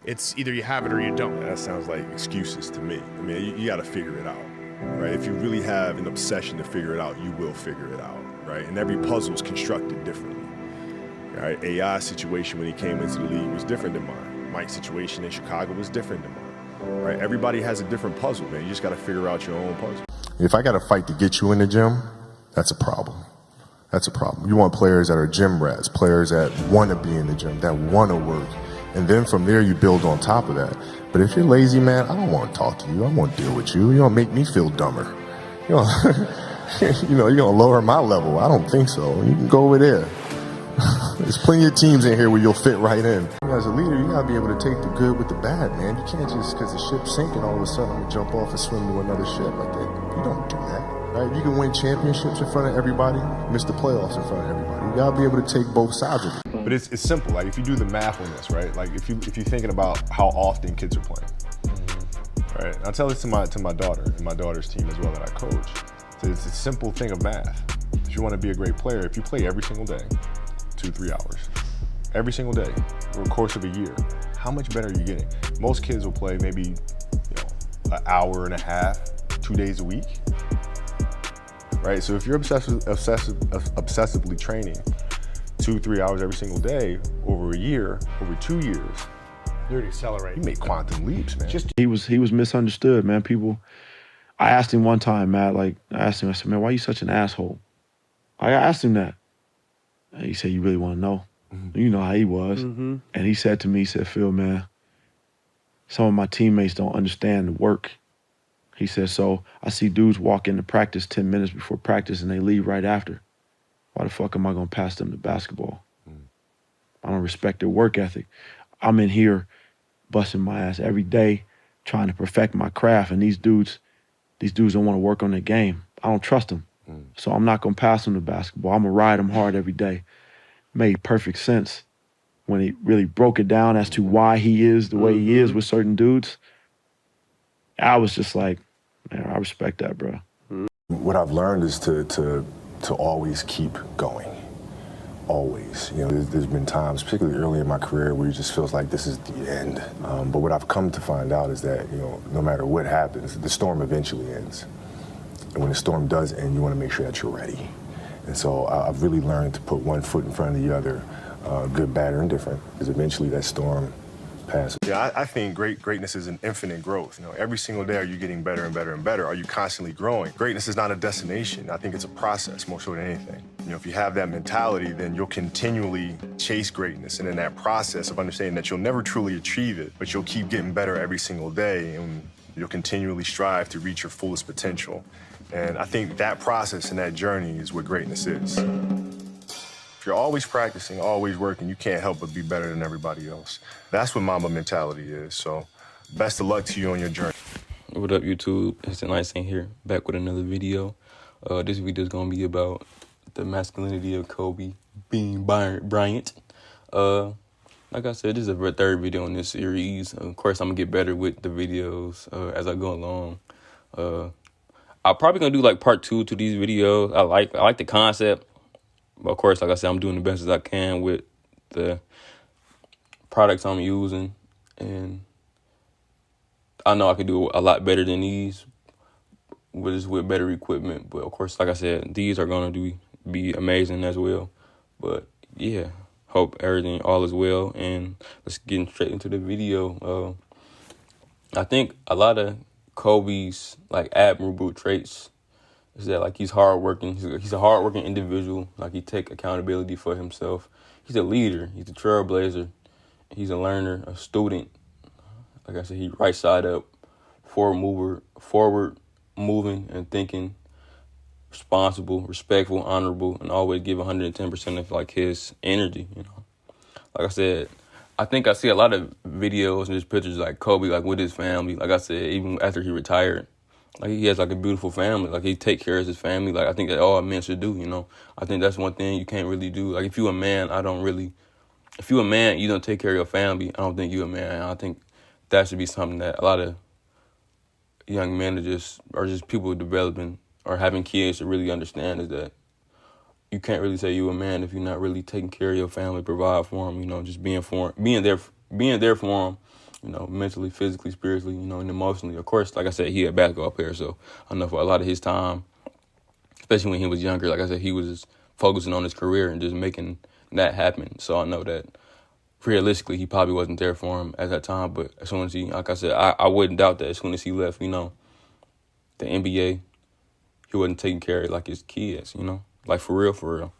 It's either you have it or you don't. That sounds like excuses to me. I mean, you got to figure it out, right? If you really have an obsession to figure it out, you will figure it out, right? And every puzzle is constructed differently, right? AI's situation when he came into the league was different than mine. Mike's situation in Chicago was different than mine, right? Everybody has a different puzzle, man. You just got to figure out your own puzzle. If I got to fight to get you in the gym, that's a problem. That's a problem. You want players that are gym rats, players that want to be in the gym, that want to work. And then from there, you build on top of that. But if you're lazy, man, I don't want to talk to you. I won't deal with you. You don't make me feel dumber. You know, you're going to lower my level. I don't think so. You can go over there. There's plenty of teams in here where you'll fit right in. As a leader, you got to be able to take the good with the bad, man. You can't just, because the ship's sinking, all of a sudden I'm going to jump off and swim to another ship. Like that. You don't do that. Right? You can win championships in front of everybody, miss the playoffs in front of everybody. You gotta be able to take both sides of it. But it's simple. Like if you do the math on this, right? Like if you're thinking about how often kids are playing, right? And I tell this to my daughter and my daughter's team as well that I coach. So it's a simple thing of math. If you want to be a great player, if you play every single day, 2-3 hours, every single day over the course of a year, how much better are you getting? Most kids will play maybe an hour and a half, 2 days a week. Right, so if you're obsessively training 2-3 hours every single day over a year, over 2 years, You're accelerating. you make quantum leaps, man. He was misunderstood, man. I asked him one time, Matt, I said, man, why are you such an asshole? I asked him that. And he said, you really want to know? Mm-hmm. You know how he was. Mm-hmm. And he said to me, Phil, man, some of my teammates don't understand the work. He said, so I see dudes walk into practice 10 minutes before practice and they leave right after. Why the fuck am I going to pass them the basketball? I don't respect their work ethic. I'm in here busting my ass every day trying to perfect my craft, and these dudes don't want to work on their game. I don't trust them. So I'm not going to pass them the basketball. I'm going to ride them hard every day. Made perfect sense when he really broke it down as to why he is the way he is with certain dudes. I was just like, man, I respect that, bro. What I've learned is to always keep going. Always. You know, there's been times, particularly early in my career, where it just feels like this is the end. But what I've come to find out is that, no matter what happens, the storm eventually ends. And when the storm does end, you want to make sure that you're ready. And so I've really learned to put one foot in front of the other, good, bad, or indifferent, because eventually that storm passes. Yeah, I think greatness is an infinite growth. Every single day, are you getting better and better and better? Are you constantly growing? Greatness is not a destination. I think it's a process more so than anything. If you have that mentality, then you'll continually chase greatness. And in that process of understanding that you'll never truly achieve it, but you'll keep getting better every single day, and you'll continually strive to reach your fullest potential. And I think that process and that journey is what greatness is. If you're always practicing, always working, you can't help but be better than everybody else. That's what Mamba mentality is. So best of luck to you on your journey. What up, YouTube? It's Nice in here, back with another video. This video is going to be about the masculinity of Kobe being Bryant. Like I said, this is the third video in this series. Of course, I'm going to get better with the videos as I go along. I'm probably going to do like part 2 to these videos. I like the concept. But of course, like I said, I'm doing the best as I can with the products I'm using. And I know I could do a lot better than these with better equipment. But of course, like I said, these are going to be amazing as well. But yeah, hope everything all is well. And let's get straight into the video. I think a lot of Kobe's like admirable traits is that like he's hardworking. He's a hardworking individual. Like he take accountability for himself. He's a leader. He's a trailblazer. He's a learner, a student. Like I said, he right side up, forward moving and thinking, responsible, respectful, honorable, and always give 110% of like his energy. Like I said, I think I see a lot of videos and just pictures like Kobe like with his family. Like I said, even after he retired. Like he has like a beautiful family. Like he take care of his family. Like I think that all men should do, I think that's one thing you can't really do. Like if you're a man, if you're a man, you don't take care of your family, I don't think you're a man. I think that should be something that a lot of young men are just people developing or having kids to really understand, is that you can't really say you're a man if you're not really taking care of your family, provide for them, just being there for them you know, mentally, physically, spiritually, you know, and emotionally. Of course, like I said, he a basketball player, so I know for a lot of his time, especially when he was younger, like I said, he was just focusing on his career and just making that happen. So I know that realistically, he probably wasn't there for him at that time. But as soon as he, like I said, I wouldn't doubt that as soon as he left, you know, the NBA, he wasn't taking care of like his kids, you know, like for real, for real.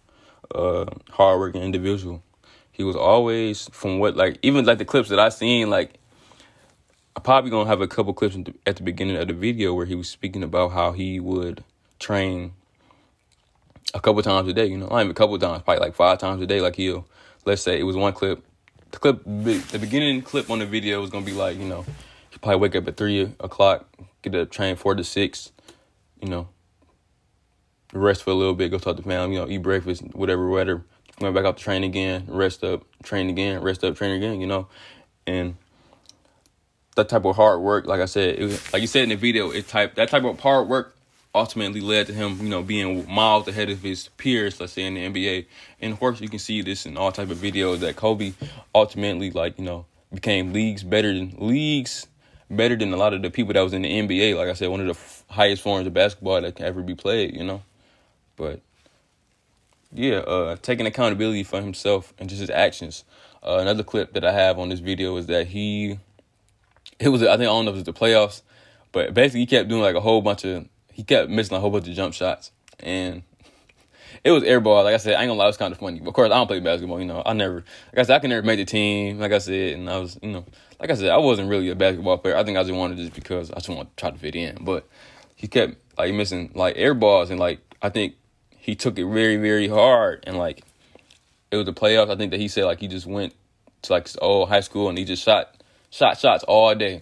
Hardworking individual. He was always, from what, like, even like the clips that I seen, like, I'm probably gonna have a couple clips at the beginning of the video where he was speaking about how he would train a couple times a day, you know, not even a couple times, probably like 5 times a day. Like let's say it was one clip. The beginning clip on the video was gonna be like, you know, he probably wake up at 3 o'clock, get up, train 4 to 6, you know, rest for a little bit, go talk to family, you know, eat breakfast, whatever. Went back out to train again, rest up, train again, rest up, train again, you know, and that type of hard work, like I said, it was, like you said in the video, that type of hard work ultimately led to him, you know, being miles ahead of his peers, let's say in the NBA. And of course, you can see this in all type of videos that Kobe ultimately, like, you know, became leagues better than a lot of the people that was in the NBA. Like I said, one of the highest forms of basketball that can ever be played, you know. But yeah, taking accountability for himself and just his actions. Another clip that I have on this video is that I don't know if it was the playoffs, but basically he kept doing like he kept missing a whole bunch of jump shots, and it was airball. Like I said, I ain't gonna lie, it was kind of funny. But of course, I don't play basketball, you know. I can never make the team, like I said, and I was, you know, like I said, I wasn't really a basketball player. I think I just wanted just because I just wanted to try to fit in. But he kept like missing like air balls, and like I think he took it very, very hard, and like it was the playoffs. I think that he said like he just went to like his old high school and he just shot shots all day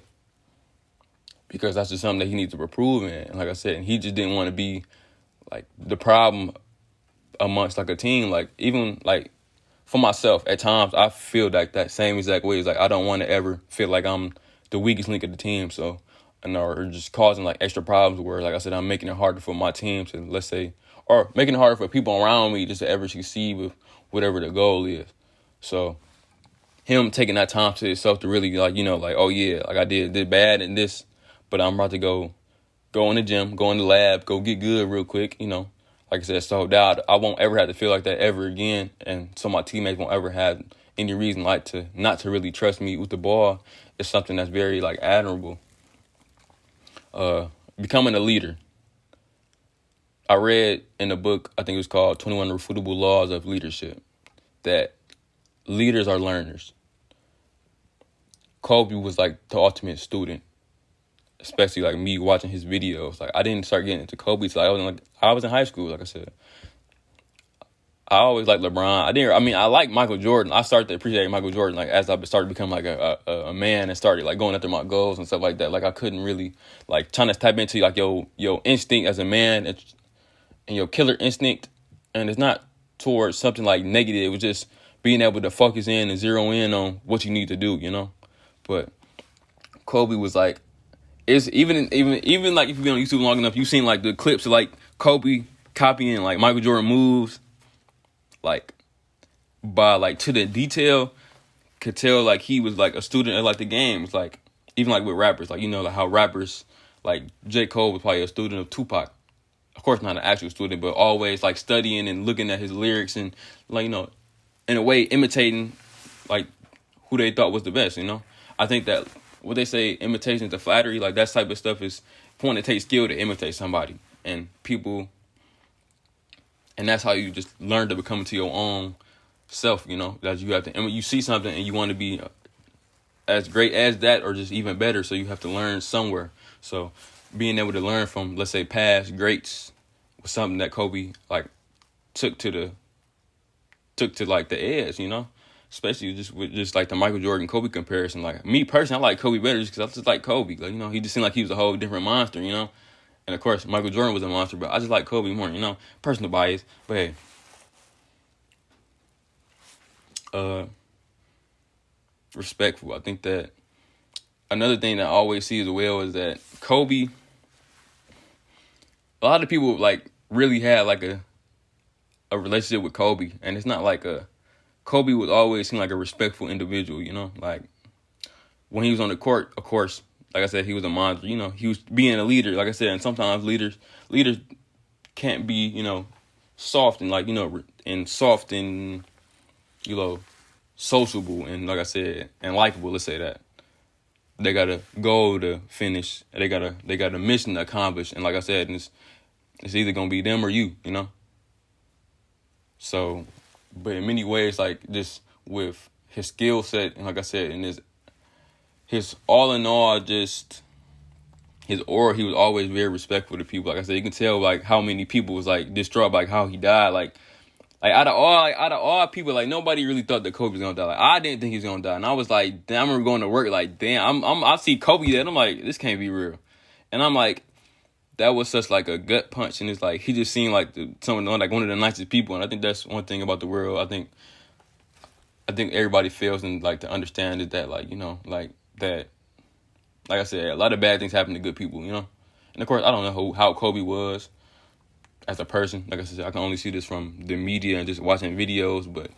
because that's just something that he needs to improve in. And like I said, and he just didn't want to be like the problem amongst like a team. Like even like for myself, at times I feel like that same exact way. It's like I don't want to ever feel like I'm the weakest link of the team. So, or just causing like extra problems where, like I said, I'm making it harder for my team to, let's say, or making it harder for people around me just to ever succeed with whatever the goal is. So him taking that time to himself to really, like, you know, like, oh yeah, like I did bad in this, but I'm about to go in the gym, go in the lab, go get good real quick, you know. Like I said, so that I won't ever have to feel like that ever again, and so my teammates won't ever have any reason like to not to really trust me with the ball. It's something that's very like admirable. Becoming a leader. I read in a book, I think it was called 21 Irrefutable Laws of Leadership, that leaders are learners. Kobe was like the ultimate student, especially like me watching his videos. Like I didn't start getting into Kobe till I was in high school. Like I said, I always liked LeBron. I like Michael Jordan. I started to appreciate Michael Jordan like as I started to become like a man and started like going after my goals and stuff like that. Like I couldn't really like trying to tap into like your instinct as a man and your killer instinct, and it's not towards something like negative. It was just being able to focus in and zero in on what you need to do, you know. But Kobe was like, it's even like if you've been on YouTube long enough, you've seen like the clips of like Kobe copying like Michael Jordan moves, like by like to the detail, could tell like he was like a student of like the game. It's like even like with rappers, like you know like how rappers like J. Cole was probably a student of Tupac. Of course, not an actual student, but always like studying and looking at his lyrics and like, you know, in a way imitating like who they thought was the best, you know. I think that what they say, imitation to flattery, like that type of stuff is point. It takes skill to imitate somebody and people, and that's how you just learn to become into your own self, you know. That you have to, and when you see something and you want to be as great as that or just even better, so you have to learn somewhere. So being able to learn from, let's say, past greats was something that Kobe like took to like the edge, you know. Especially just with just like the Michael Jordan Kobe comparison. Like me personally, I like Kobe better just because I just like Kobe. Like, you know, he just seemed like he was a whole different monster, you know. And of course, Michael Jordan was a monster, but I just like Kobe more, you know. Personal bias, but hey, respectful. I think that another thing that I always see as well is that Kobe. A lot of people like really had like a relationship with Kobe, and it's not like Kobe would always seem like a respectful individual, you know, like when he was on the court, of course, like I said, he was a monster. You know, he was being a leader, like I said, and sometimes leaders can't be, you know, soft and like, you know, and soft and, you know, sociable and like I said, and likable. Let's say that they got a goal to finish. They got a mission to accomplish, and like I said, it's either gonna be them or you, you know. So, but in many ways, like just with his skill set, and like I said, and his all in all, just his aura, he was always very respectful to people. Like I said, you can tell like how many people was like distraught by like, how he died. Like out of all people, like nobody really thought that Kobe was gonna die. Like I didn't think he was gonna die, and I was like, damn, I remember going to work like, damn, I see Kobe there, and I'm like, this can't be real, and I'm like, that was such like a gut punch, and it's like he just seemed like like one of the nicest people, and I think that's one thing about the world. I think everybody fails and like to understand is that like, you know, like that, like I said, a lot of bad things happen to good people, you know, and of course I don't know how Kobe was as a person. Like I said, I can only see this from the media and just watching videos, but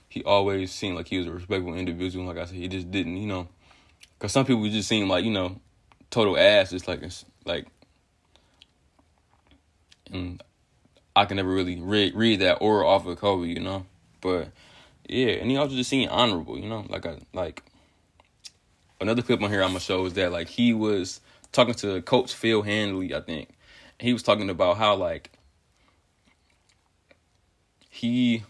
he always seemed like he was a respectful individual. Like I said, he just didn't, you know, because some people just seem like, you know, total ass. It's like, and I can never really read that aura off of Kobe, you know. But yeah, and he also just seemed honorable, you know. Like another clip on here I'm gonna show is that like he was talking to Coach Phil Handley, I think. He was talking about how like he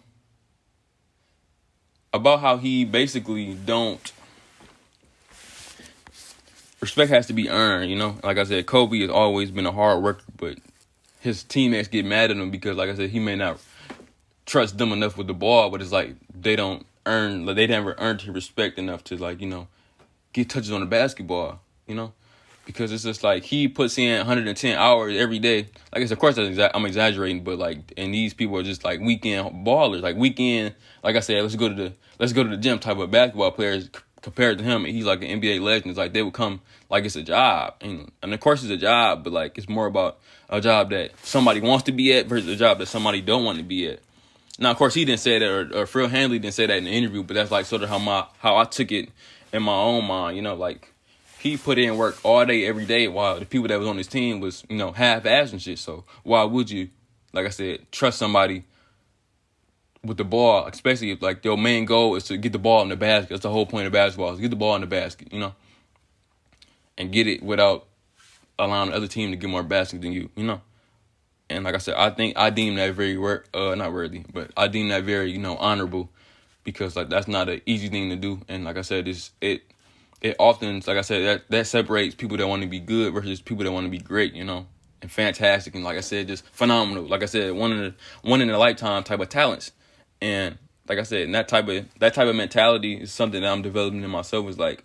basically don't respect has to be earned, you know. Like I said, Kobe has always been a hard worker, but his teammates get mad at him because, like I said, he may not trust them enough with the ball, but it's like they never earned his respect enough to like, you know, get touches on the basketball, you know, because it's just like he puts in 110 hours every day. Like I said, of course I'm exaggerating, but like, and these people are just like weekend ballers, like I said, let's go to the gym type of basketball players compared to him. And he's like an NBA legend. It's like they would come like it's a job, and of course it's a job, but like it's more about a job that somebody wants to be at versus a job that somebody don't want to be at. Now, of course, he didn't say that, or Phil Handley didn't say that in the interview, but that's like sort of how I took it in my own mind. You know, like he put in work all day, every day, while the people that was on his team was, you know, half-assed and shit. So why would you, like I said, trust somebody with the ball, especially if like your main goal is to get the ball in the basket? That's the whole point of basketball, is get the ball in the basket, you know, and get it without allowing the other team to get more baskets than you, you know. And like I said, I deem that very not worthy, but I deem that very, you know, honorable, because like that's not an easy thing to do. And like I said, it often, like I said, that separates people that want to be good versus people that want to be great, you know, and fantastic, and like I said, just phenomenal. Like I said, one in a lifetime type of talents. And like I said, that type of mentality is something that I'm developing in myself. Is like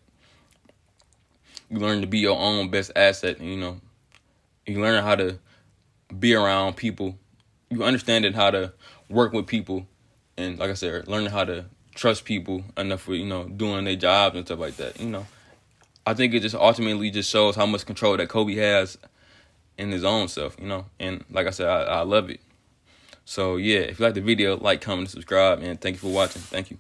you learn to be your own best asset, and, you know, you learn how to be around people. You understand how to work with people, and like I said, learning how to trust people enough for, you know, doing their jobs and stuff like that. You know, I think it just ultimately just shows how much control that Kobe has in his own self, you know. And like I said, I love it. So yeah, if you like the video, like, comment, and subscribe, and thank you for watching. Thank you.